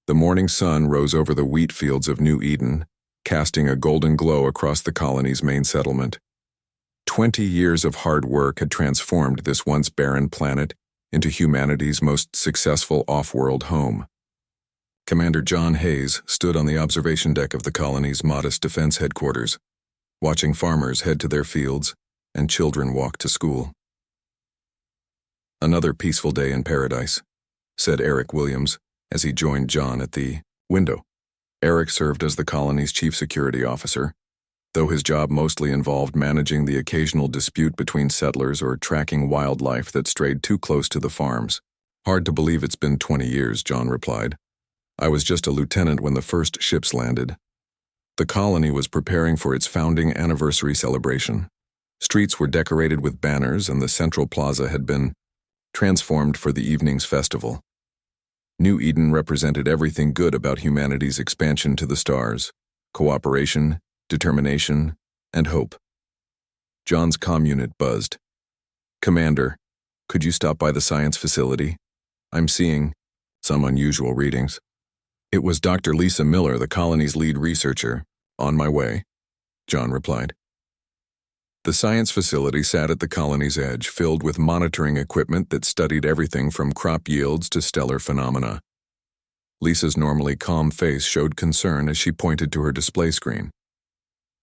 The morning sun rose over the wheat fields of New Eden, casting a golden glow across the colony's main settlement. 20 years of hard work had transformed this once barren planet into humanity's most successful off-world home. Commander John Hayes stood on the observation deck of the colony's modest defense headquarters, watching farmers head to their fields and children walk to school. "Another peaceful day in paradise," said Eric Williams as he joined John at the window. Eric served as the colony's chief security officer, though his job mostly involved managing the occasional dispute between settlers or tracking wildlife that strayed too close to the farms. "Hard to believe it's been 20 years, John replied. "I was just a lieutenant when the first ships landed." The colony was preparing for its founding anniversary celebration. Streets were decorated with banners and the central plaza had been transformed for the evening's festival. New Eden represented everything good about humanity's expansion to the stars: cooperation, determination, and hope. John's comm unit buzzed. "Commander, could you stop by the science facility? I'm seeing some unusual readings." It was Dr. Lisa Miller, the colony's lead researcher. "On my way," John replied. The science facility sat at the colony's edge, filled with monitoring equipment that studied everything from crop yields to stellar phenomena. Lisa's normally calm face showed concern as she pointed to her display screen.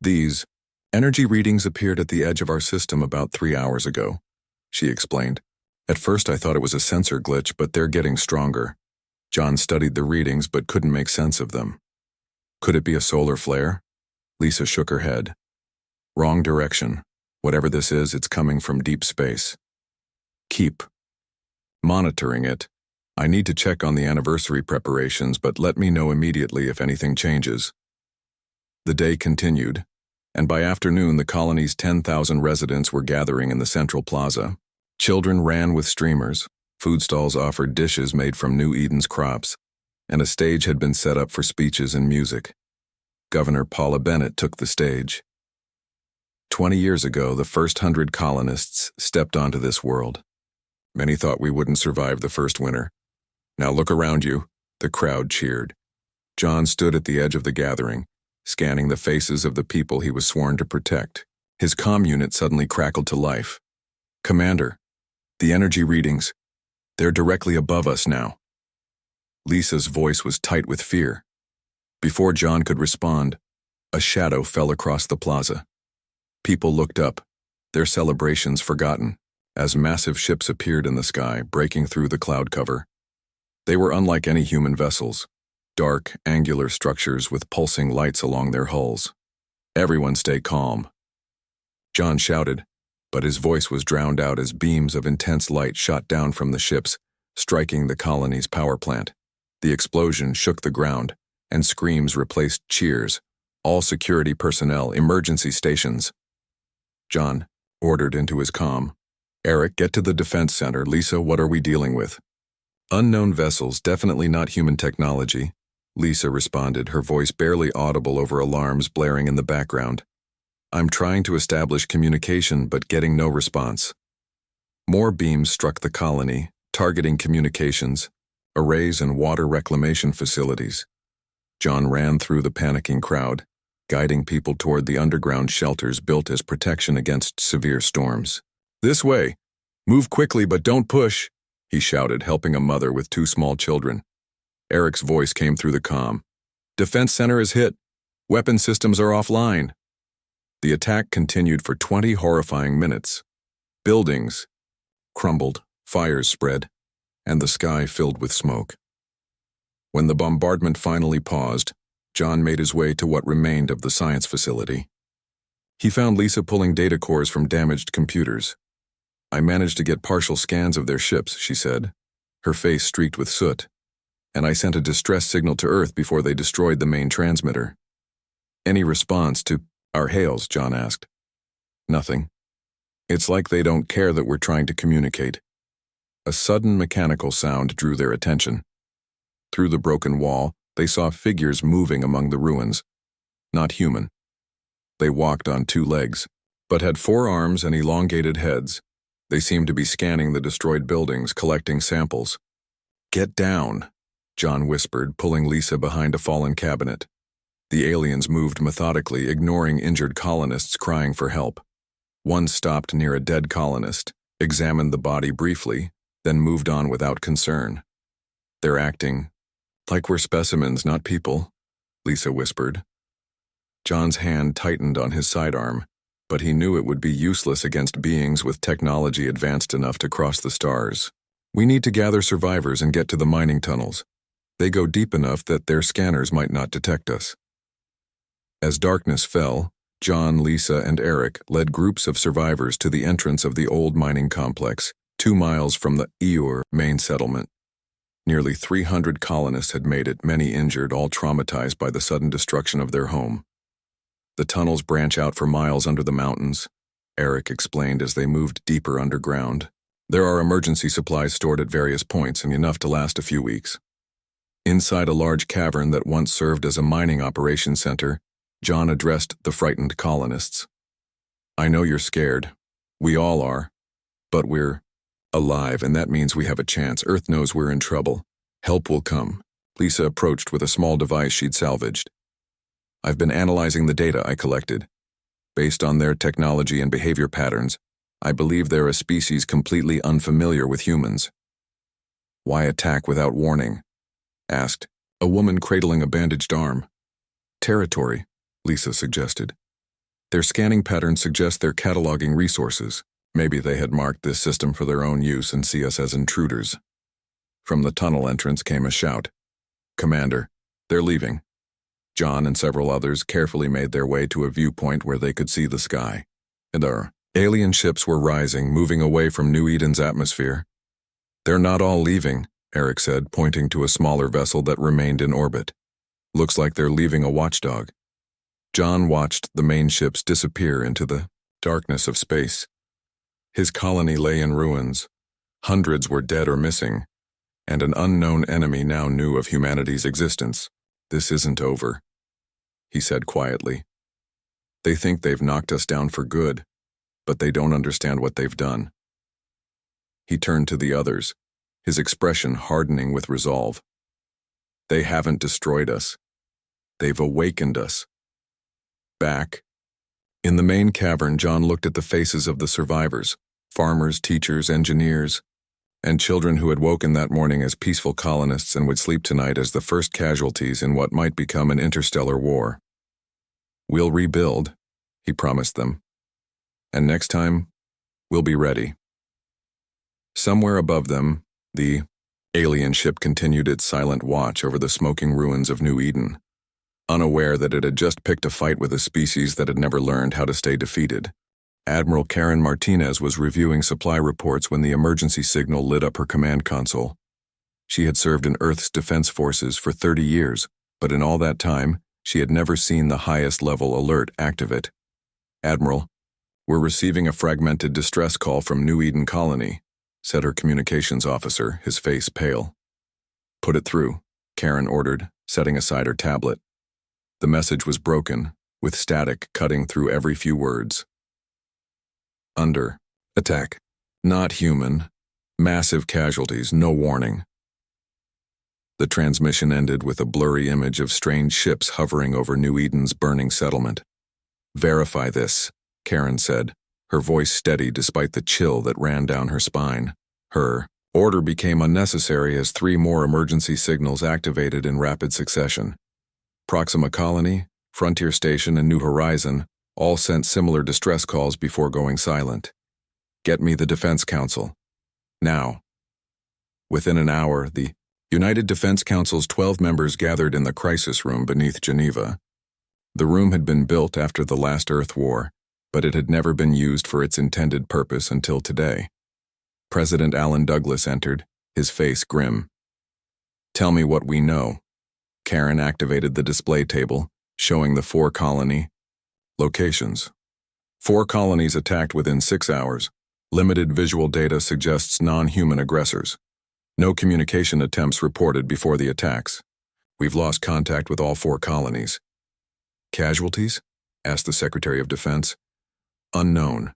"These energy readings appeared at the edge of our system about 3 hours ago," she explained. "At first I thought it was a sensor glitch, but they're getting stronger." John studied the readings but couldn't make sense of them. "Could it be a solar flare?" Lisa shook her head. "Wrong direction. Whatever this is, it's coming from deep space. Keep monitoring it. I need to check on the anniversary preparations, but let me know immediately if anything changes." The day continued, and by afternoon the colony's 10,000 residents were gathering in the central plaza. Children ran with streamers, food stalls offered dishes made from New Eden's crops, and a stage had been set up for speeches and music. Governor Paula Bennett took the stage. 20 years ago, the first 100 colonists stepped onto this world. Many thought we wouldn't survive the first winter. "Now look around you," the crowd cheered. John stood at the edge of the gathering, scanning the faces of the people he was sworn to protect. His comm unit suddenly crackled to life. "Commander, the energy readings, they're directly above us now." Lisa's voice was tight with fear. Before John could respond, a shadow fell across the plaza. People looked up, their celebrations forgotten, as massive ships appeared in the sky, breaking through the cloud cover. They were unlike any human vessels, dark, angular structures with pulsing lights along their hulls. "Everyone stay calm," John shouted, but his voice was drowned out as beams of intense light shot down from the ships, striking the colony's power plant. The explosion shook the ground, and screams replaced cheers. "All security personnel, emergency stations." John ordered into his comm. "Eric, get to the defense center. Lisa, what are we dealing with?" "Unknown vessels, definitely not human technology," Lisa responded, her voice barely audible over alarms blaring in the background. "I'm trying to establish communication, but getting no response." More beams struck the colony, targeting communications, arrays, and water reclamation facilities. John ran through the panicking crowd, guiding people toward the underground shelters built as protection against severe storms. "This way! Move quickly, but don't push!" he shouted, helping a mother with 2 small children. Eric's voice came through the comm. "Defense center is hit. Weapon systems are offline." The attack continued for 20 horrifying minutes. Buildings crumbled, fires spread, and the sky filled with smoke. When the bombardment finally paused, John made his way to what remained of the science facility. He found Lisa pulling data cores from damaged computers. "I managed to get partial scans of their ships," she said, her face streaked with soot, "and I sent a distress signal to Earth before they destroyed the main transmitter." "Any response to our hails?" John asked. "Nothing. It's like they don't care that we're trying to communicate." A sudden mechanical sound drew their attention. Through the broken wall, they saw figures moving among the ruins. Not human. They walked on 2 legs, but had 4 arms and elongated heads. They seemed to be scanning the destroyed buildings, collecting samples. "Get down," John whispered, pulling Lisa behind a fallen cabinet. The aliens moved methodically, ignoring injured colonists crying for help. One stopped near a dead colonist, examined the body briefly, then moved on without concern. They're acting like we're specimens, not people, Lisa whispered. John's hand tightened on his sidearm, but he knew it would be useless against beings with technology advanced enough to cross the stars. We need to gather survivors and get to the mining tunnels. They go deep enough that their scanners might not detect us. As darkness fell, John, Lisa, and Eric led groups of survivors to the entrance of the old mining complex, 2 miles from the Eur main settlement. Nearly 300 colonists had made it, many injured, all traumatized by the sudden destruction of their home. The tunnels branch out for miles under the mountains, Eric explained as they moved deeper underground. There are emergency supplies stored at various points and enough to last a few weeks. Inside a large cavern that once served as a mining operations center, John addressed the frightened colonists. I know you're scared. We all are. But we're alive, and that means we have a chance. Earth knows we're in trouble. Help will come. Lisa approached with a small device she'd salvaged. I've been analyzing the data I collected. Based on their technology and behavior patterns, I believe they're a species completely unfamiliar with humans. Why attack without warning? Asked a woman cradling a bandaged arm. Territory, Lisa suggested. Their scanning patterns suggest they're cataloging resources. Maybe they had marked this system for their own use and see us as intruders. From the tunnel entrance came a shout. Commander, they're leaving. John and several others carefully made their way to a viewpoint where they could see the sky. And our alien ships were rising, moving away from New Eden's atmosphere. They're not all leaving, Eric said, pointing to a smaller vessel that remained in orbit. Looks like they're leaving a watchdog. John watched the main ships disappear into the darkness of space. His colony lay in ruins. Hundreds were dead or missing, and an unknown enemy now knew of humanity's existence. This isn't over, he said quietly. They think they've knocked us down for good, but they don't understand what they've done. He turned to the others, his expression hardening with resolve. They haven't destroyed us. They've awakened us. Back. In the main cavern, John looked at the faces of the survivors, farmers, teachers, engineers, and children who had woken that morning as peaceful colonists and would sleep tonight as the first casualties in what might become an interstellar war. We'll rebuild, he promised them. And next time, we'll be ready. Somewhere above them, the alien ship continued its silent watch over the smoking ruins of New Eden, unaware that it had just picked a fight with a species that had never learned how to stay defeated. Admiral Karen Martinez was reviewing supply reports when the emergency signal lit up her command console. She had served in Earth's defense forces for 30 years, but in all that time, she had never seen the highest level alert activate. Admiral, we're receiving a fragmented distress call from New Eden Colony, said her communications officer, his face pale. Put it through, Karen ordered, setting aside her tablet. The message was broken, with static cutting through every few words. Under attack. Not human. Massive casualties, no warning. The transmission ended with a blurry image of strange ships hovering over New Eden's burning settlement. Verify this, Karen said, her voice steady despite the chill that ran down her spine. Her order became unnecessary as 3 more emergency signals activated in rapid succession. Proxima Colony, Frontier Station, and New Horizon all sent similar distress calls before going silent. Get me the Defense Council. Now. Within an hour, the United Defense Council's 12 members gathered in the crisis room beneath Geneva. The room had been built after the last Earth War, but it had never been used for its intended purpose until today. President Alan Douglas entered, his face grim. Tell me what we know. Karen activated the display table, showing the 4 colony locations. 4 colonies attacked within 6 hours. Limited visual data suggests non-human aggressors. No communication attempts reported before the attacks. We've lost contact with all 4 colonies. Casualties? Asked the Secretary of Defense. Unknown.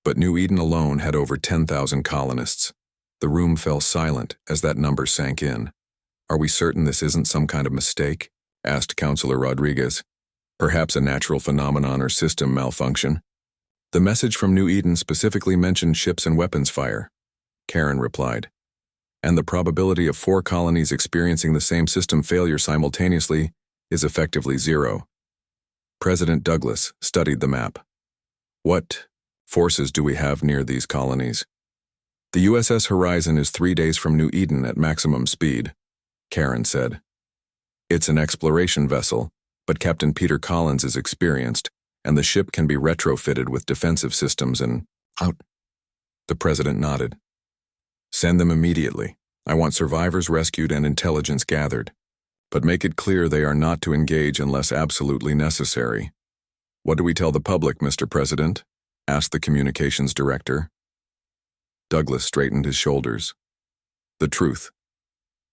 But New Eden alone had over 10,000 colonists. The room fell silent as that number sank in. Are we certain this isn't some kind of mistake? Asked Counselor Rodriguez. Perhaps a natural phenomenon or system malfunction. The message from New Eden specifically mentioned ships and weapons fire, Karen replied. And the probability of 4 colonies experiencing the same system failure simultaneously is effectively 0. President Douglas studied the map. What forces do we have near these colonies? The USS Horizon is 3 days from New Eden at maximum speed, Karen said. It's an exploration vessel, but Captain Peter Collins is experienced, and the ship can be retrofitted with defensive systems and out. The president nodded. Send them immediately. I want survivors rescued and intelligence gathered. But make it clear they are not to engage unless absolutely necessary. What do we tell the public, Mr. President? Asked the communications director. Douglas straightened his shoulders. The truth.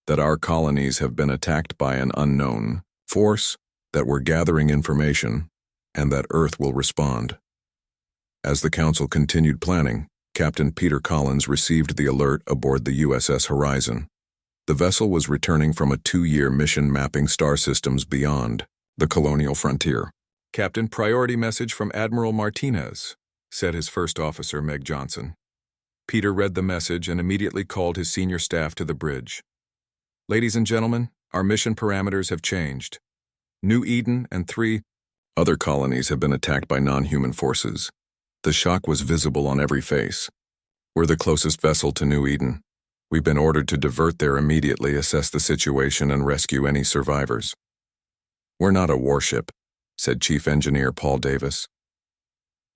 That our colonies have been attacked by an unknown force, that we're gathering information, and that Earth will respond. As the council continued planning, Captain Peter Collins received the alert aboard the USS Horizon. The vessel was returning from a 2-year mission mapping star systems beyond the colonial frontier. Captain, priority message from Admiral Martinez, said his first officer, Meg Johnson. Peter read the message and immediately called his senior staff to the bridge. Ladies and gentlemen, our mission parameters have changed. New Eden and 3 other colonies have been attacked by non-human forces. The shock was visible on every face. We're the closest vessel to New Eden. We've been ordered to divert there immediately, assess the situation, and rescue any survivors. We're not a warship, said Chief Engineer Paul Davis.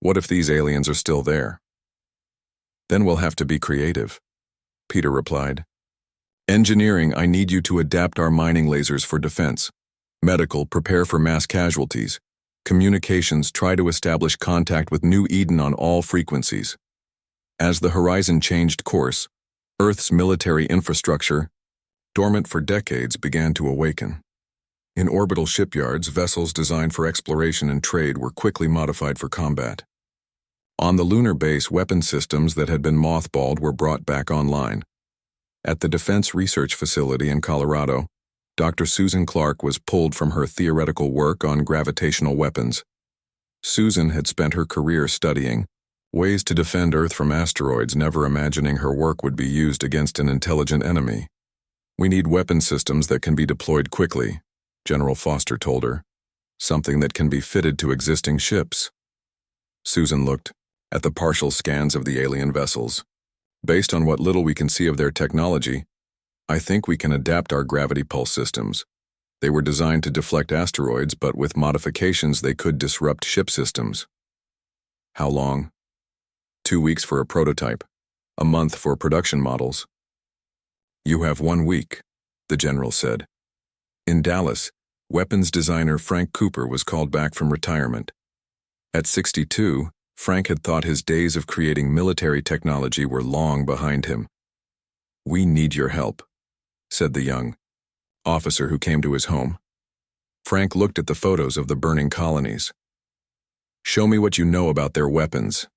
What if these aliens are still there? Then we'll have to be creative, Peter replied. Engineering, I need you to adapt our mining lasers for defense. Medical, prepare for mass casualties. Communications, try to establish contact with New Eden on all frequencies. As the Horizon changed course, Earth's military infrastructure, dormant for decades, began to awaken. In orbital shipyards, vessels designed for exploration and trade were quickly modified for combat. On the lunar base, weapon systems that had been mothballed were brought back online. At the Defense Research Facility in Colorado, Dr. Susan Clark was pulled from her theoretical work on gravitational weapons. Susan had spent her career studying ways to defend Earth from asteroids, never imagining her work would be used against an intelligent enemy. We need weapon systems that can be deployed quickly, General Foster told her. Something that can be fitted to existing ships. Susan looked at the partial scans of the alien vessels. Based on what little we can see of their technology, I think we can adapt our gravity pulse systems. They were designed to deflect asteroids, but with modifications they could disrupt ship systems. How long? 2 weeks for a prototype. A month for production models. You have 1 week, the general said. In Dallas, weapons designer Frank Cooper was called back from retirement. At 62, Frank had thought his days of creating military technology were long behind him. We need your help, said the young officer who came to his home. Frank looked at the photos of the burning colonies. Show me what you know about their weapons.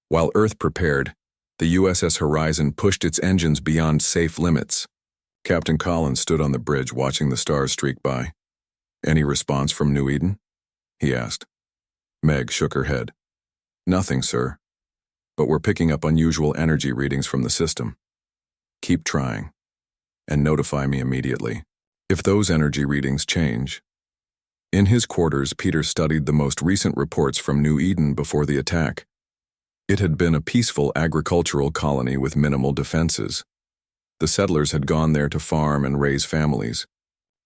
While Earth prepared, the USS Horizon pushed its engines beyond safe limits. Captain Collins stood on the bridge watching the stars streak by. Any response from New Eden? He asked. Meg shook her head. Nothing, sir. But we're picking up unusual energy readings from the system. Keep trying. And notify me immediately if those energy readings change. In his quarters, Peter studied the most recent reports from New Eden before the attack. It had been a peaceful agricultural colony with minimal defenses. The settlers had gone there to farm and raise families,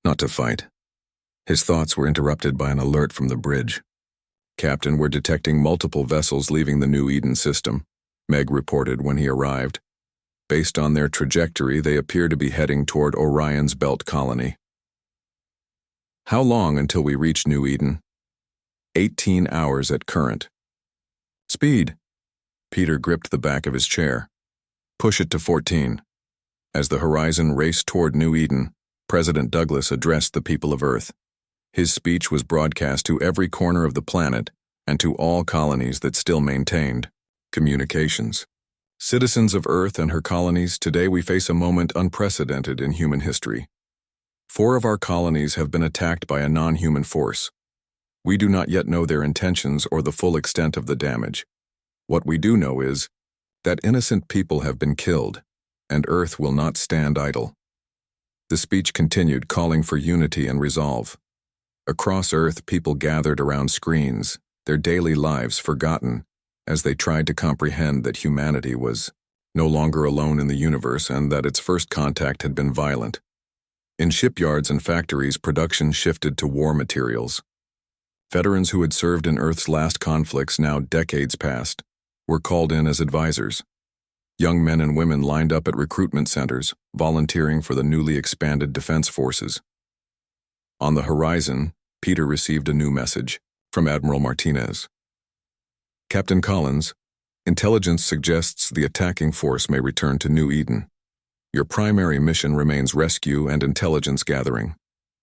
not to fight. His thoughts were interrupted by an alert from the bridge. Captain, we're detecting multiple vessels leaving the New Eden system, Meg reported when he arrived. Based on their trajectory, they appear to be heading toward Orion's Belt colony. How long until we reach New Eden? 18 hours at current. Speed. Peter gripped the back of his chair. Push it to 14. As the Horizon raced toward New Eden, President Douglas addressed the people of Earth. His speech was broadcast to every corner of the planet and to all colonies that still maintained communications. Citizens of Earth and her colonies, today we face a moment unprecedented in human history. 4 of our colonies have been attacked by a non-human force. We do not yet know their intentions or the full extent of the damage. What we do know is that innocent people have been killed, and Earth will not stand idle. The speech continued, calling for unity and resolve. Across Earth, people gathered around screens, their daily lives forgotten, as they tried to comprehend that humanity was no longer alone in the universe and that its first contact had been violent. In shipyards and factories, production shifted to war materials. Veterans who had served in Earth's last conflicts, now decades past, were called in as advisors. Young men and women lined up at recruitment centers, volunteering for the newly expanded defense forces. On the horizon, Peter received a new message from Admiral Martinez. Captain Collins, intelligence suggests the attacking force may return to New Eden. Your primary mission remains rescue and intelligence gathering,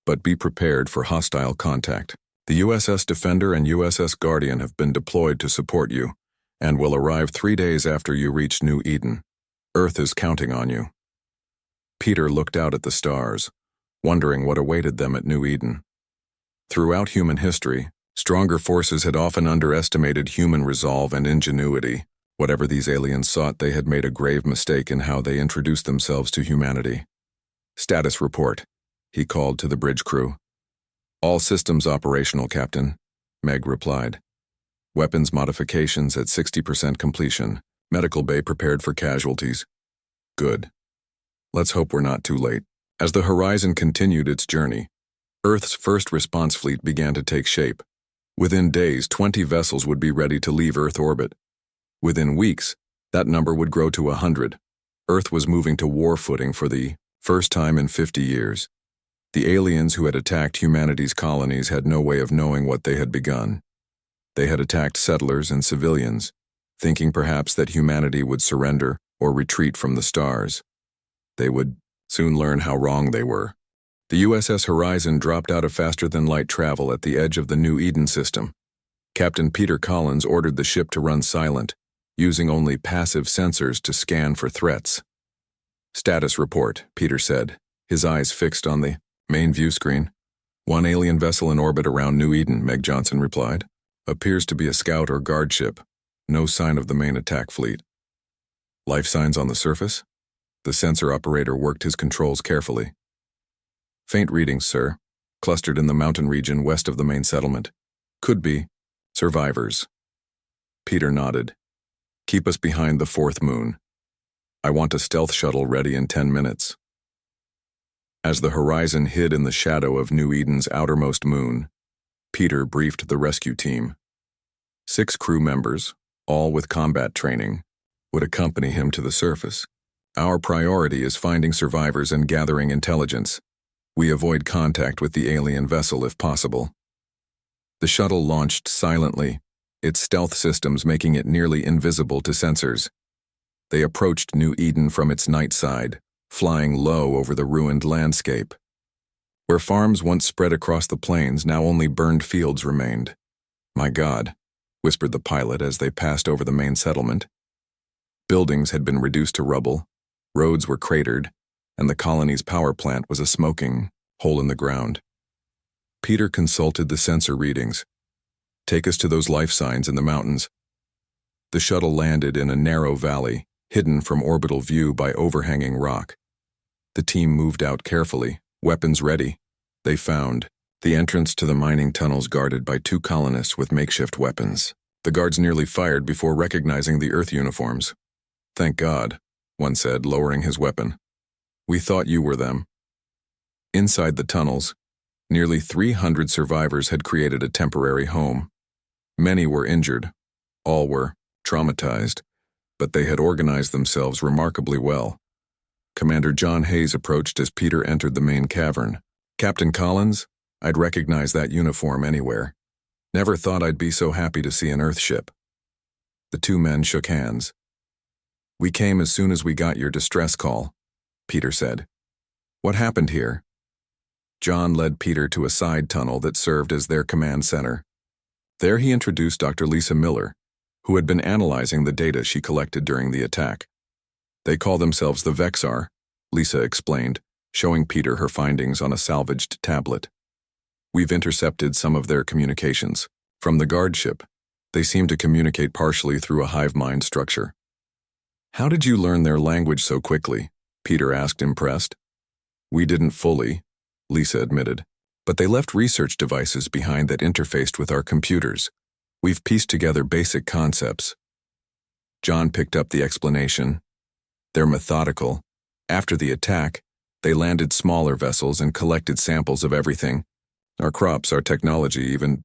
but be prepared for hostile contact. The USS Defender and USS Guardian have been deployed to support you, and will arrive 3 days after you reach New Eden. Earth is counting on you. Peter looked out at the stars, wondering what awaited them at New Eden. Throughout human history, stronger forces had often underestimated human resolve and ingenuity. Whatever these aliens sought, they had made a grave mistake in how they introduced themselves to humanity. Status report, he called to the bridge crew. All systems operational, Captain, Meg replied. Weapons modifications at 60% completion. Medical bay prepared for casualties. Good. Let's hope we're not too late. As the Horizon continued its journey, Earth's first response fleet began to take shape. Within days, 20 vessels would be ready to leave Earth orbit. Within weeks, that number would grow to 100. Earth was moving to war footing for the first time in 50 years. The aliens who had attacked humanity's colonies had no way of knowing what they had begun. They had attacked settlers and civilians, thinking perhaps that humanity would surrender or retreat from the stars. They would soon learn how wrong they were. The USS Horizon dropped out of faster-than-light travel at the edge of the New Eden system. Captain Peter Collins ordered the ship to run silent, using only passive sensors to scan for threats. Status report, Peter said, his eyes fixed on the main view screen. 1 alien vessel in orbit around New Eden, Meg Johnson replied. Appears to be a scout or guard ship. No sign of the main attack fleet. Life signs on the surface? The sensor operator worked his controls carefully. Faint readings, sir. Clustered in the mountain region west of the main settlement. Could be survivors. Peter nodded. Keep us behind the 4th moon. I want a stealth shuttle ready in 10 minutes. As the Horizon hid in the shadow of New Eden's outermost moon, Peter briefed the rescue team. 6 crew members, all with combat training, would accompany him to the surface. Our priority is finding survivors and gathering intelligence. We avoid contact with the alien vessel if possible. The shuttle launched silently, its stealth systems making it nearly invisible to sensors. They approached New Eden from its night side, flying low over the ruined landscape. Where farms once spread across the plains, now only burned fields remained. My God, whispered the pilot as they passed over the main settlement. Buildings had been reduced to rubble, roads were cratered, and the colony's power plant was a smoking hole in the ground. Peter consulted the sensor readings. Take us to those life signs in the mountains. The shuttle landed in a narrow valley, hidden from orbital view by overhanging rock. The team moved out carefully, weapons ready. They found the entrance to the mining tunnels guarded by 2 colonists with makeshift weapons. The guards nearly fired before recognizing the Earth uniforms. Thank God, one said, lowering his weapon. We thought you were them. Inside the tunnels, nearly 300 survivors had created a temporary home. Many were injured. All were traumatized, but they had organized themselves remarkably well. Commander John Hayes approached as Peter entered the main cavern. Captain Collins, I'd recognize that uniform anywhere. Never thought I'd be so happy to see an Earth ship. The 2 men shook hands. We came as soon as we got your distress call, Peter said. What happened here? John led Peter to a side tunnel that served as their command center. There he introduced Dr. Lisa Miller, who had been analyzing the data she collected during the attack. They call themselves the Vexar, Lisa explained, showing Peter her findings on a salvaged tablet. We've intercepted some of their communications. From the guard ship, they seem to communicate partially through a hive mind structure. How did you learn their language so quickly? Peter asked, impressed. We didn't fully, Lisa admitted, but they left research devices behind that interfaced with our computers. We've pieced together basic concepts. John picked up the explanation. They're methodical. After the attack, they landed smaller vessels and collected samples of everything. Our crops, our technology, even...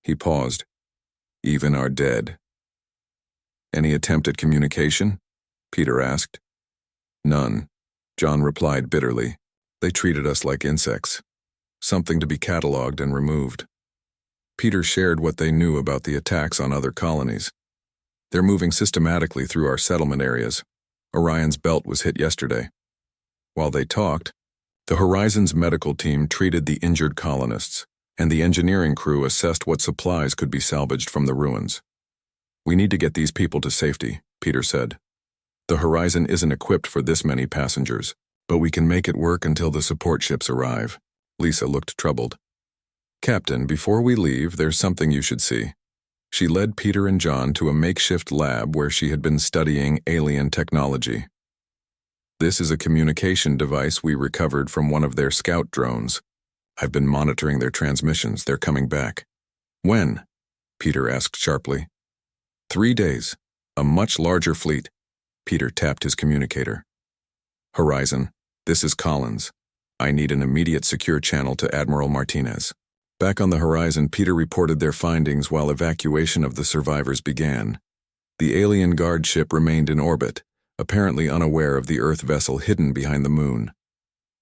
He paused. Even our dead. Any attempt at communication? Peter asked. None, John replied bitterly. They treated us like insects. Something to be catalogued and removed. Peter shared what they knew about the attacks on other colonies. They're moving systematically through our settlement areas. Orion's belt was hit yesterday. While they talked, the Horizon's medical team treated the injured colonists, and the engineering crew assessed what supplies could be salvaged from the ruins. We need to get these people to safety, Peter said. The Horizon isn't equipped for this many passengers, but we can make it work until the support ships arrive. Lisa looked troubled. Captain, before we leave, there's something you should see. She led Peter and John to a makeshift lab where she had been studying alien technology. This is a communication device we recovered from one of their scout drones. I've been monitoring their transmissions. They're coming back. When? Peter asked sharply. 3 days. A much larger fleet. Peter tapped his communicator. Horizon, this is Collins. I need an immediate secure channel to Admiral Martinez. Back on the Horizon, Peter reported their findings while evacuation of the survivors began. The alien guard ship remained in orbit, apparently unaware of the Earth vessel hidden behind the moon.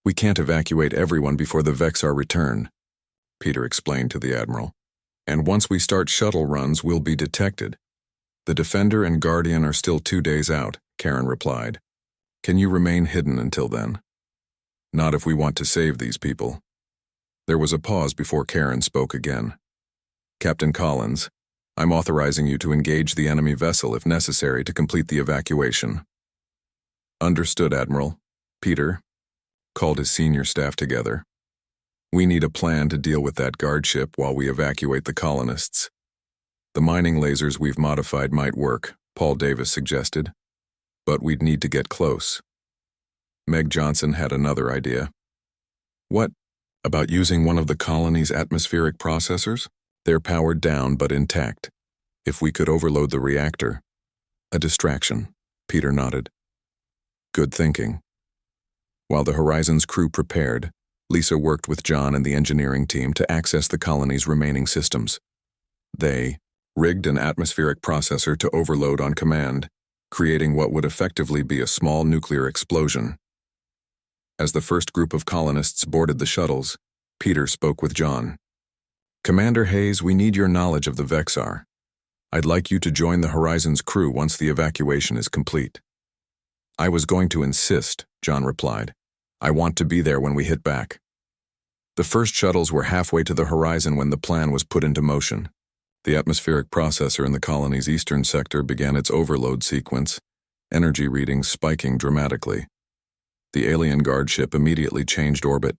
We can't evacuate everyone before the Vexar return, Peter explained to the Admiral. And once we start shuttle runs, we'll be detected. The Defender and Guardian are still 2 days out, Karen replied. Can you remain hidden until then? Not if we want to save these people. There was a pause before Karen spoke again. Captain Collins, I'm authorizing you to engage the enemy vessel if necessary to complete the evacuation. Understood, Admiral. Peter called his senior staff together. We need a plan to deal with that guard ship while we evacuate the colonists. The mining lasers we've modified might work, Paul Davis suggested. But we'd need to get close. Meg Johnson had another idea. What about using one of the colony's atmospheric processors? They're powered down but intact. If we could overload the reactor. A distraction, Peter nodded. Good thinking. While the Horizon's crew prepared, Lisa worked with John and the engineering team to access the colony's remaining systems. They rigged an atmospheric processor to overload on command, creating what would effectively be a small nuclear explosion. As the first group of colonists boarded the shuttles, Peter spoke with John. Commander Hayes, we need your knowledge of the Vexar. I'd like you to join the Horizon's crew once the evacuation is complete. I was going to insist, John replied. I want to be there when we hit back. The first shuttles were halfway to the Horizon when the plan was put into motion. The atmospheric processor in the colony's eastern sector began its overload sequence, energy readings spiking dramatically. The alien guard ship immediately changed orbit,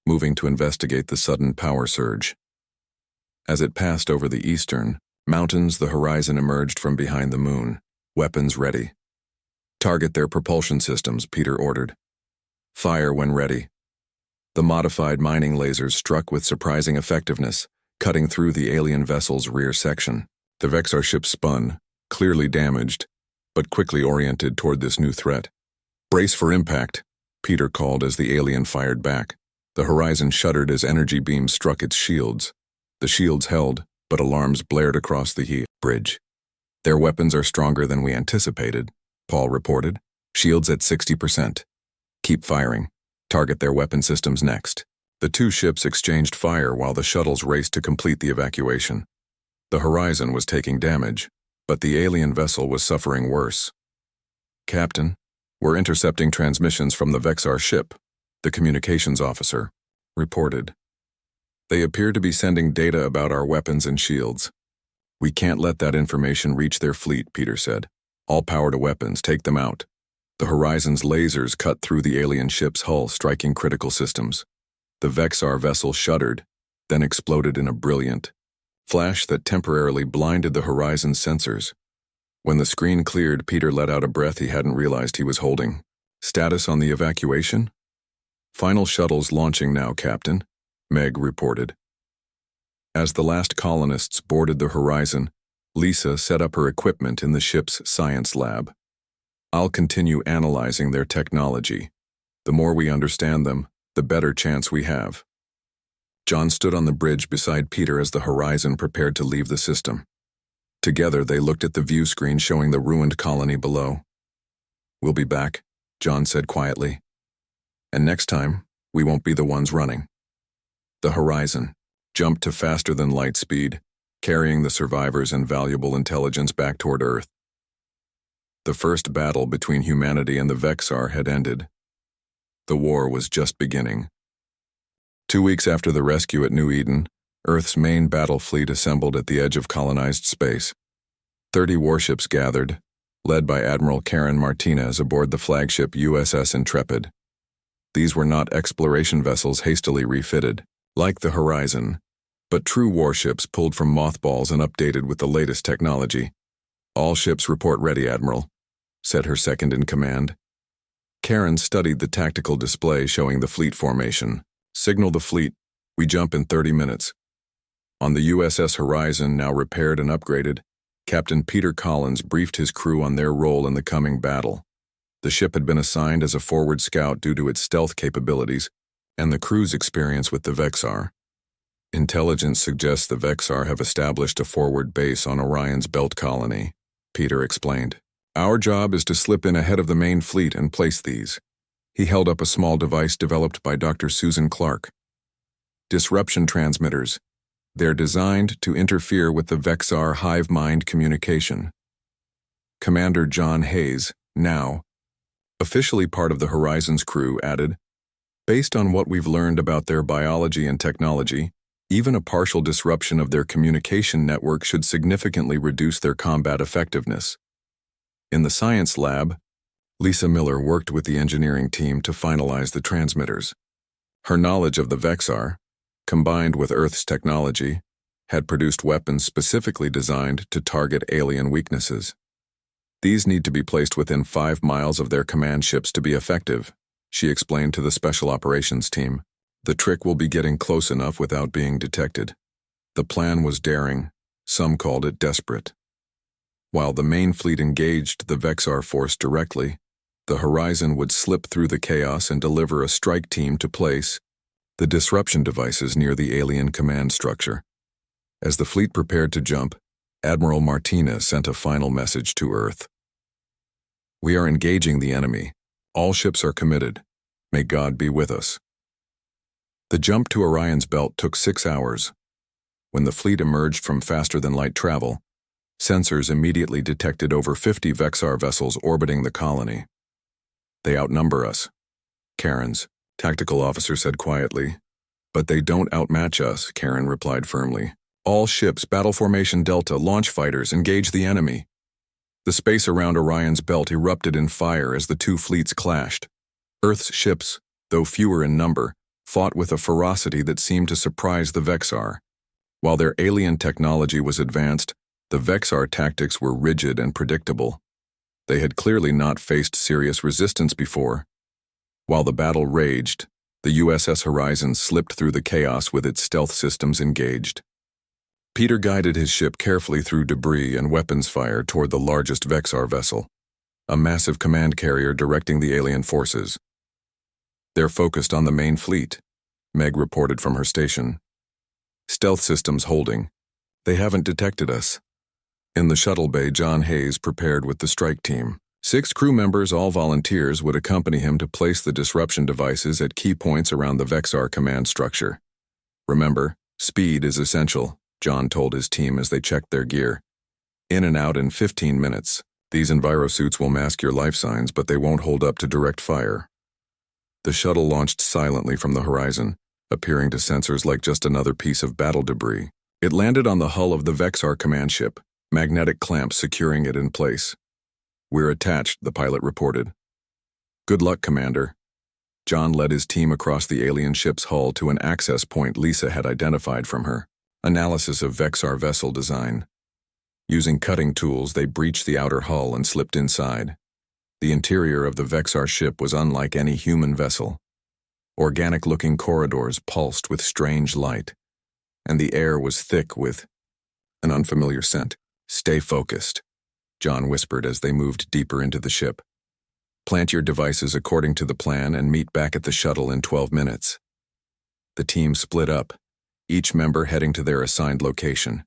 moving to investigate the sudden power surge. As it passed over the eastern mountains, the Horizon emerged from behind the moon, weapons ready. Target their propulsion systems, Peter ordered. Fire when ready. The modified mining lasers struck with surprising effectiveness, cutting through the alien vessel's rear section. The Vexar ship spun, clearly damaged, but quickly oriented toward this new threat. Brace for impact, Peter called as the alien fired back. The Horizon shuddered as energy beams struck its shields. The shields held, but alarms blared across the bridge. Their weapons are stronger than we anticipated, Paul reported. Shields at 60%. Keep firing. Target their weapon systems next. The two ships exchanged fire while the shuttles raced to complete the evacuation. The Horizon was taking damage, but the alien vessel was suffering worse. Captain, we're intercepting transmissions from the Vexar ship, the communications officer reported. They appear to be sending data about our weapons and shields. We can't let that information reach their fleet, Peter said. All power to weapons, take them out. The Horizon's lasers cut through the alien ship's hull, striking critical systems. The Vexar vessel shuddered, then exploded in a brilliant flash that temporarily blinded the Horizon's sensors. When the screen cleared, Peter let out a breath he hadn't realized he was holding. Status on the evacuation? Final shuttles launching now, Captain, Meg reported. As the last colonists boarded the Horizon, Lisa set up her equipment in the ship's science lab. I'll continue analyzing their technology. The more we understand them, the better chance we have. John stood on the bridge beside Peter as the Horizon prepared to leave the system. Together, they looked at the view screen showing the ruined colony below. We'll be back, John said quietly. And next time, we won't be the ones running. The Horizon jumped to faster than light speed, carrying the survivors and valuable intelligence back toward Earth. The first battle between humanity and the Vexar had ended. The war was just beginning. 2 weeks after the rescue at New Eden, Earth's main battle fleet assembled at the edge of colonized space. 30 warships gathered, led by Admiral Karen Martinez aboard the flagship USS Intrepid. These were not exploration vessels hastily refitted, like the Horizon, but true warships pulled from mothballs and updated with the latest technology. All ships report ready, Admiral, said her second-in-command. Karen studied the tactical display showing the fleet formation. Signal the fleet. We jump in 30 minutes. On the USS Horizon, now repaired and upgraded, Captain Peter Collins briefed his crew on their role in the coming battle. The ship had been assigned as a forward scout due to its stealth capabilities and the crew's experience with the Vexar. Intelligence suggests the Vexar have established a forward base on Orion's belt colony, Peter explained. Our job is to slip in ahead of the main fleet and place these. He held up a small device developed by Dr. Susan Clark. Disruption transmitters. They're designed to interfere with the Vexar hive mind communication. Commander John Hayes, now officially part of the Horizon's crew, added, based on what we've learned about their biology and technology, even a partial disruption of their communication network should significantly reduce their combat effectiveness. In the science lab, Lisa Miller worked with the engineering team to finalize the transmitters. Her knowledge of the Vexar, combined with Earth's technology, had produced weapons specifically designed to target alien weaknesses. These need to be placed within 5 miles of their command ships to be effective, she explained to the Special Operations team. The trick will be getting close enough without being detected. The plan was daring, some called it desperate. While the main fleet engaged the Vexar force directly, the Horizon would slip through the chaos and deliver a strike team to place the disruption devices near the alien command structure. As the fleet prepared to jump, Admiral Martinez sent a final message to Earth. We are engaging the enemy. All ships are committed. May God be with us. The jump to Orion's belt took 6 hours. When the fleet emerged from faster-than-light travel, sensors immediately detected over 50 Vexar vessels orbiting the colony. They outnumber us, Karen's tactical officer said quietly. But they don't outmatch us, Karen replied firmly. All ships, battle formation Delta, launch fighters, engage the enemy. The space around Orion's belt erupted in fire as the two fleets clashed. Earth's ships, though fewer in number, fought with a ferocity that seemed to surprise the Vexar. While their alien technology was advanced, the Vexar tactics were rigid and predictable. They had clearly not faced serious resistance before. While the battle raged, the USS Horizon slipped through the chaos with its stealth systems engaged. Peter guided his ship carefully through debris and weapons fire toward the largest Vexar vessel, a massive command carrier directing the alien forces. They're focused on the main fleet, Meg reported from her station. Stealth systems holding. They haven't detected us. In the shuttle bay, John Hayes prepared with the strike team. 6 crew members, all volunteers, would accompany him to place the disruption devices at key points around the Vexar command structure. Remember, speed is essential, John told his team as they checked their gear. In and out in 15 minutes. These envirosuits will mask your life signs, but they won't hold up to direct fire. The shuttle launched silently from the Horizon, appearing to sensors like just another piece of battle debris. It landed on the hull of the Vexar command ship, magnetic clamps securing it in place. "We're attached," the pilot reported. "Good luck, Commander." John led his team across the alien ship's hull to an access point Lisa had identified from her analysis of Vexar vessel design. Using cutting tools, they breached the outer hull and slipped inside. The interior of the Vexar ship was unlike any human vessel. Organic-looking corridors pulsed with strange light, and the air was thick with an unfamiliar scent. "Stay focused," John whispered as they moved deeper into the ship. "Plant your devices according to the plan and meet back at the shuttle in 12 minutes. The team split up, each member heading to their assigned location.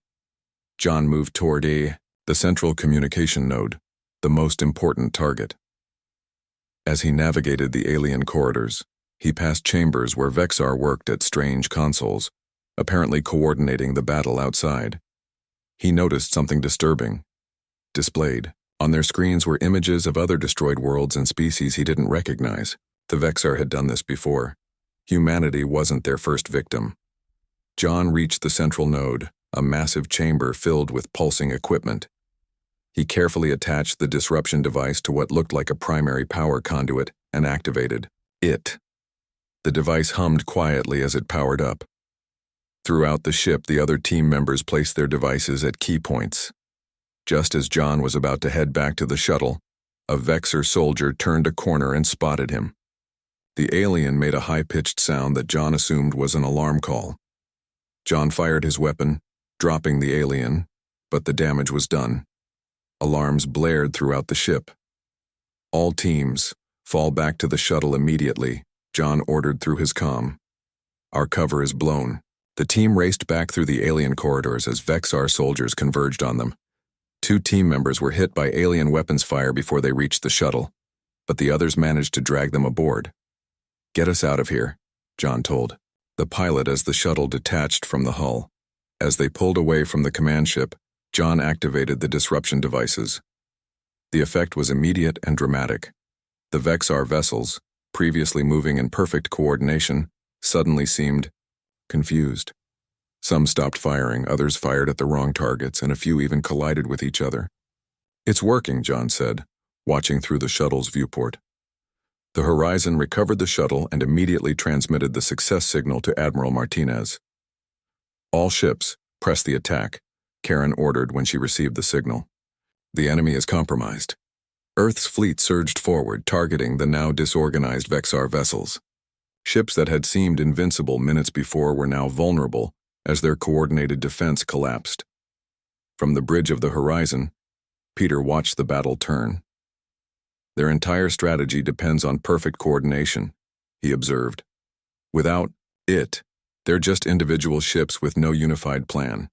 John moved toward the central communication node, the most important target. As he navigated the alien corridors, he passed chambers where Vexar worked at strange consoles, apparently coordinating the battle outside. He noticed something disturbing. Displayed on their screens were images of other destroyed worlds and species he didn't recognize. The Vexar had done this before. Humanity wasn't their first victim. John reached the central node, a massive chamber filled with pulsing equipment. He carefully attached the disruption device to what looked like a primary power conduit and activated it. The device hummed quietly as it powered up. Throughout the ship, the other team members placed their devices at key points. Just as John was about to head back to the shuttle, a Vexar soldier turned a corner and spotted him. The alien made a high-pitched sound that John assumed was an alarm call. John fired his weapon, dropping the alien, but the damage was done. Alarms blared throughout the ship. "All teams, fall back to the shuttle immediately," John ordered through his comm. "Our cover is blown." The team raced back through the alien corridors as Vexar soldiers converged on them. 2 team members were hit by alien weapons fire before they reached the shuttle, but the others managed to drag them aboard. "Get us out of here," John told the pilot as the shuttle detached from the hull. As they pulled away from the command ship, John activated the disruption devices. The effect was immediate and dramatic. The Vexar vessels, previously moving in perfect coordination, suddenly seemed confused. Some stopped firing, others fired at the wrong targets, and a few even collided with each other. "It's working," John said, watching through the shuttle's viewport. The Horizon recovered the shuttle and immediately transmitted the success signal to Admiral Martinez. "All ships, press the attack," Karen ordered when she received the signal. "The enemy is compromised." Earth's fleet surged forward, targeting the now disorganized Vexar vessels. Ships that had seemed invincible minutes before were now vulnerable as their coordinated defense collapsed. From the bridge of the Horizon, Peter watched the battle turn. "Their entire strategy depends on perfect coordination," he observed. "Without it, they're just individual ships with no unified plan."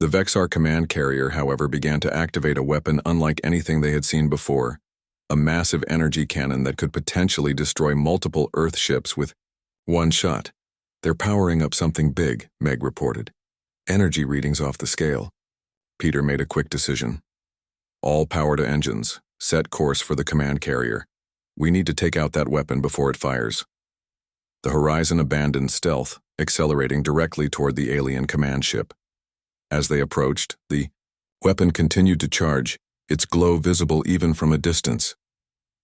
The Vexar command carrier, however, began to activate a weapon unlike anything they had seen before, a massive energy cannon that could potentially destroy multiple Earth ships with one shot. "They're powering up something big," Meg reported. "Energy readings off the scale." Peter made a quick decision. "All power to engines. Set course for the command carrier. We need to take out that weapon before it fires." The Horizon abandoned stealth, accelerating directly toward the alien command ship. As they approached, the weapon continued to charge, its glow visible even from a distance.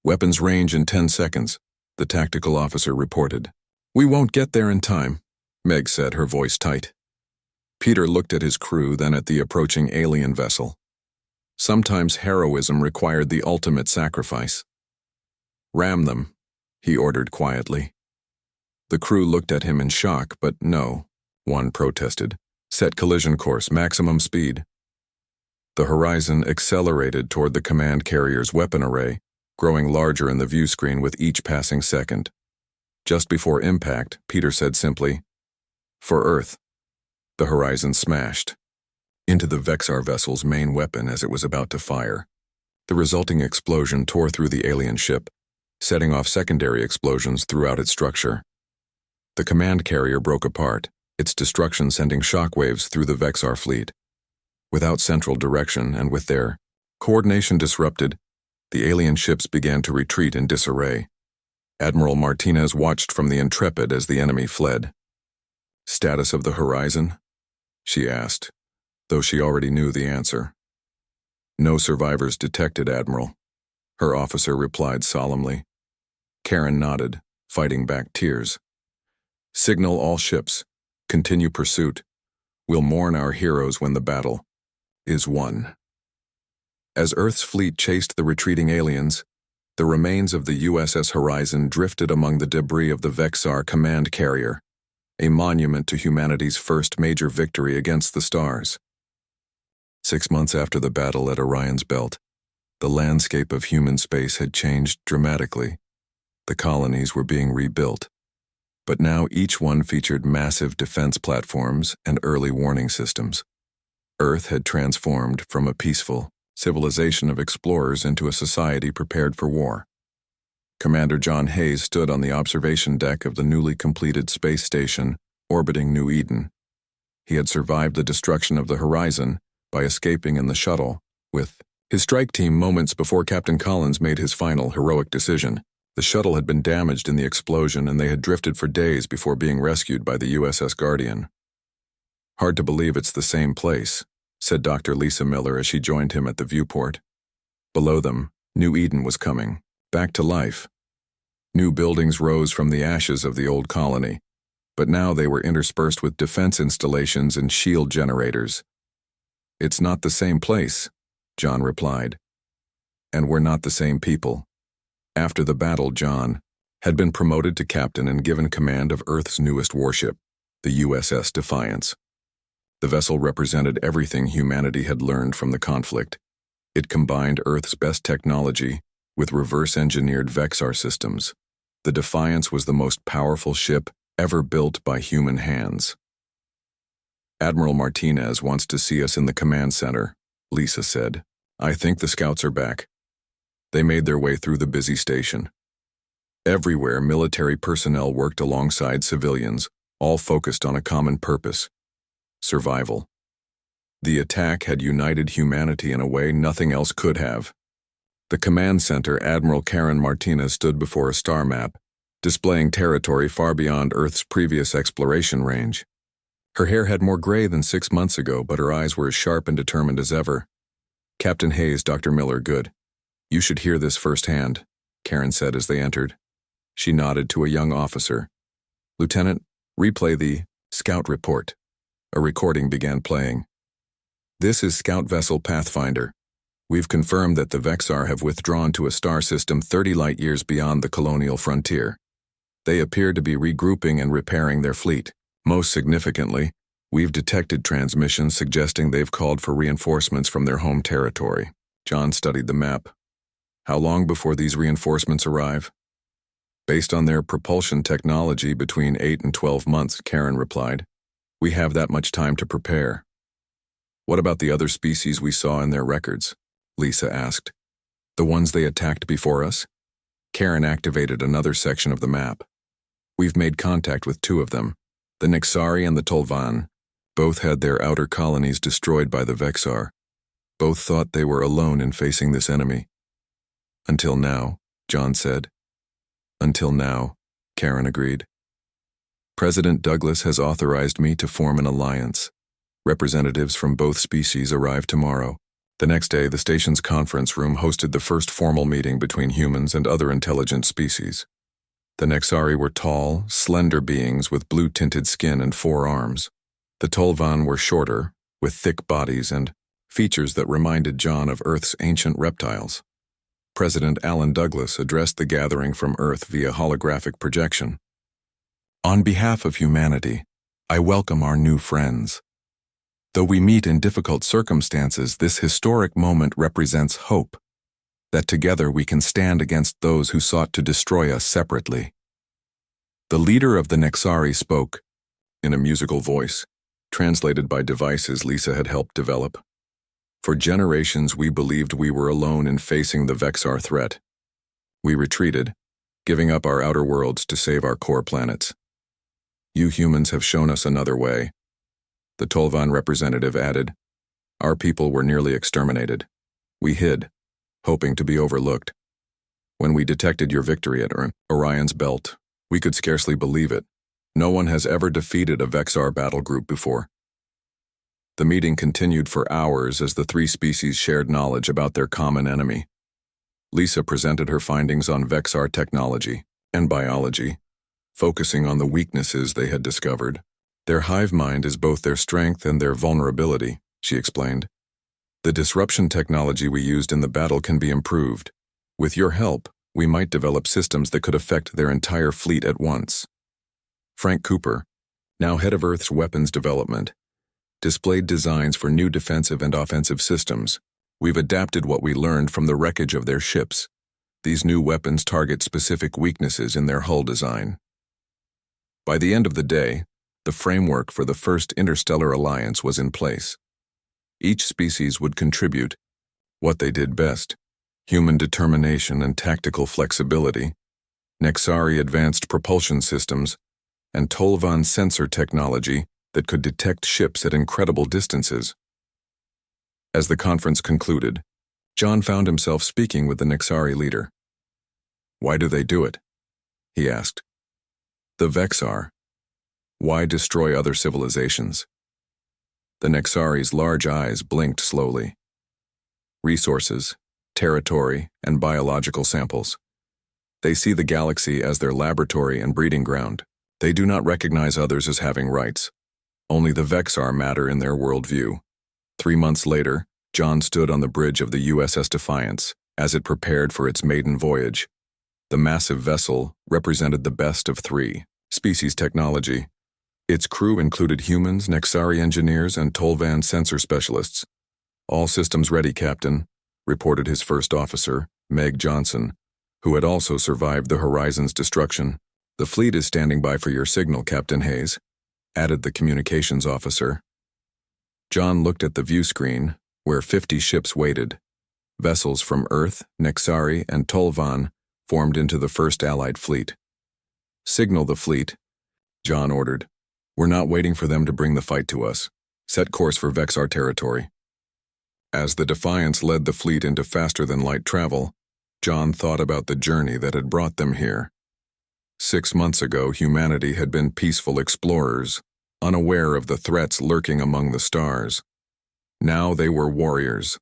"Weapons range in 10 seconds, the tactical officer reported. "We won't get there in time," Meg said, her voice tight. Peter looked at his crew, then at the approaching alien vessel. Sometimes heroism required the ultimate sacrifice. "Ram them," he ordered quietly. The crew looked at him in shock, but no, one protested. "Set collision course, maximum speed." The Horizon accelerated toward the command carrier's weapon array, growing larger in the view screen with each passing second. Just before impact, Peter said simply, "For Earth." The Horizon smashed into the Vexar vessel's main weapon as it was about to fire. The resulting explosion tore through the alien ship, setting off secondary explosions throughout its structure. The command carrier broke apart, its destruction sending shockwaves through the Vexar fleet. Without central direction and with their coordination disrupted, the alien ships began to retreat in disarray. Admiral Martinez watched from the Intrepid as the enemy fled. "Status of the Horizon?" she asked, though she already knew the answer. No survivors detected, Admiral, her officer replied solemnly. Karen nodded, fighting back tears. Signal all ships. Continue pursuit. We'll mourn our heroes when the battle is won. As Earth's fleet chased the retreating aliens, the remains of the USS Horizon drifted among the debris of the Vexar command carrier, a monument to humanity's first major victory against the stars. 6 months after the battle at Orion's Belt, the landscape of human space had changed dramatically. The colonies were being rebuilt, but now each one featured massive defense platforms and early warning systems. Earth had transformed from a peaceful civilization of explorers into a society prepared for war. Commander John Hayes stood on the observation deck of the newly completed space station orbiting New Eden. He had survived the destruction of the Horizon by escaping in the shuttle with his strike team moments before Captain Collins made his final heroic decision. The shuttle had been damaged in the explosion and they had drifted for days before being rescued by the USS Guardian. Hard to believe it's the same place, said Dr. Lisa Miller as she joined him at the viewport. Below them, New Eden was coming, back to life. New buildings rose from the ashes of the old colony, but now they were interspersed with defense installations and shield generators. It's not the same place, John replied. And we're not the same people. After the battle, John had been promoted to captain and given command of Earth's newest warship, the USS Defiance. The vessel represented everything humanity had learned from the conflict. It combined Earth's best technology with reverse-engineered Vexar systems. The Defiance was the most powerful ship ever built by human hands. Admiral Martinez wants to see us in the command center, Lisa said. I think the scouts are back. They made their way through the busy station. Everywhere, military personnel worked alongside civilians, all focused on a common purpose: survival. The attack had united humanity in a way nothing else could have. The command center, Admiral Karen Martinez stood before a star map, displaying territory far beyond Earth's previous exploration range. Her hair had more gray than 6 months ago, but her eyes were as sharp and determined as ever. Captain Hayes, Dr. Miller, good. You should hear this firsthand, Karen said as they entered. She nodded to a young officer. Lieutenant, replay the scout report. A recording began playing. This is Scout Vessel Pathfinder. We've confirmed that the Vexar have withdrawn to a star system 30 light-years beyond the colonial frontier. They appear to be regrouping and repairing their fleet. Most significantly, we've detected transmissions suggesting they've called for reinforcements from their home territory. John studied the map. How long before these reinforcements arrive? Based on their propulsion technology, between 8 and 12 months, Karen replied. We have that much time to prepare. What about the other species we saw in their records? Lisa asked. The ones they attacked before us? Karen activated another section of the map. We've made contact with 2 of them, the Nixari and the Tolvan. Both had their outer colonies destroyed by the Vexar. Both thought they were alone in facing this enemy. Until now, John said. Until now, Karen agreed. President Douglas has authorized me to form an alliance. Representatives from both species arrive tomorrow. The next day, the station's conference room hosted the first formal meeting between humans and other intelligent species. The Nexari were tall, slender beings with blue-tinted skin and 4 arms. The Tolvan were shorter, with thick bodies and features that reminded John of Earth's ancient reptiles. President Alan Douglas addressed the gathering from Earth via holographic projection. On behalf of humanity, I welcome our new friends. Though we meet in difficult circumstances, this historic moment represents hope, that together we can stand against those who sought to destroy us separately. The leader of the Nexari spoke, in a musical voice, translated by devices Lisa had helped develop. For generations we believed we were alone in facing the Vexar threat. We retreated, giving up our outer worlds to save our core planets. You humans have shown us another way. The Tolvan representative added, our people were nearly exterminated. We hid, hoping to be overlooked. When we detected your victory at Orion's Belt, we could scarcely believe it. No one has ever defeated a Vexar battle group before. The meeting continued for hours as the three species shared knowledge about their common enemy. Lisa presented her findings on Vexar technology and biology, focusing on the weaknesses they had discovered. Their hive mind is both their strength and their vulnerability, she explained. The disruption technology we used in the battle can be improved. With your help, we might develop systems that could affect their entire fleet at once. Frank Cooper, now head of Earth's weapons development, displayed designs for new defensive and offensive systems. We've adapted what we learned from the wreckage of their ships. These new weapons target specific weaknesses in their hull design. By the end of the day, the framework for the first interstellar alliance was in place. Each species would contribute what they did best: human determination and tactical flexibility, Nexari advanced propulsion systems, and Tolvan sensor technology that could detect ships at incredible distances. As the conference concluded, John found himself speaking with the Nexari leader. "Why do they do it?" he asked. "The Vexar. Why destroy other civilizations?" The Nexari's large eyes blinked slowly. "Resources, territory, and biological samples. They see the galaxy as their laboratory and breeding ground. They do not recognize others as having rights. Only the Vexar matter in their worldview." 3 months later, John stood on the bridge of the USS Defiance as it prepared for its maiden voyage. The massive vessel represented the best of 3 species technology. Its crew included humans, Nexari engineers, and Tolvan sensor specialists. "All systems ready, Captain," reported his first officer, Meg Johnson, who had also survived the Horizon's destruction. "The fleet is standing by for your signal, Captain Hayes," added the communications officer. John looked at the view screen, where 50 ships waited. Vessels from Earth, Nexari, and Tolvan formed into the first Allied fleet. "Signal the fleet," John ordered. "We're not waiting for them to bring the fight to us. Set course for Vexar territory." As the Defiance led the fleet into faster-than-light travel, John thought about the journey that had brought them here. 6 months ago, humanity had been peaceful explorers, unaware of the threats lurking among the stars. Now they were warriors,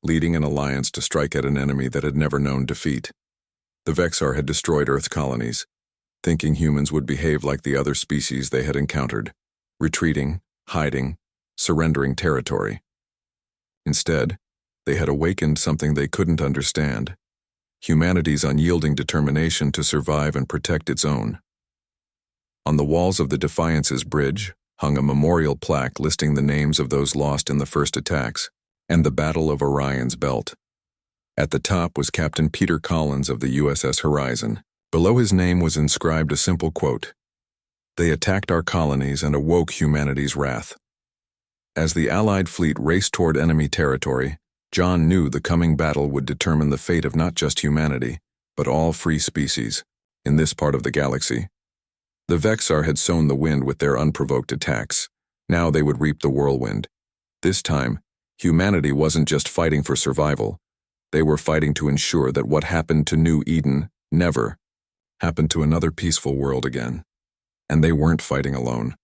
leading an alliance to strike at an enemy that had never known defeat. The Vexar had destroyed Earth's colonies, thinking humans would behave like the other species they had encountered, retreating, hiding, surrendering territory. Instead, they had awakened something they couldn't understand: humanity's unyielding determination to survive and protect its own. On the walls of the Defiance's bridge hung a memorial plaque listing the names of those lost in the first attacks and the Battle of Orion's Belt. At the top was Captain Peter Collins of the USS Horizon. Below his name was inscribed a simple quote: "They attacked our colonies and awoke humanity's wrath." As the Allied fleet raced toward enemy territory, John knew the coming battle would determine the fate of not just humanity, but all free species in this part of the galaxy. The Vexar had sown the wind with their unprovoked attacks. Now they would reap the whirlwind. This time, humanity wasn't just fighting for survival. They were fighting to ensure that what happened to New Eden never happened to another peaceful world again. And they weren't fighting alone.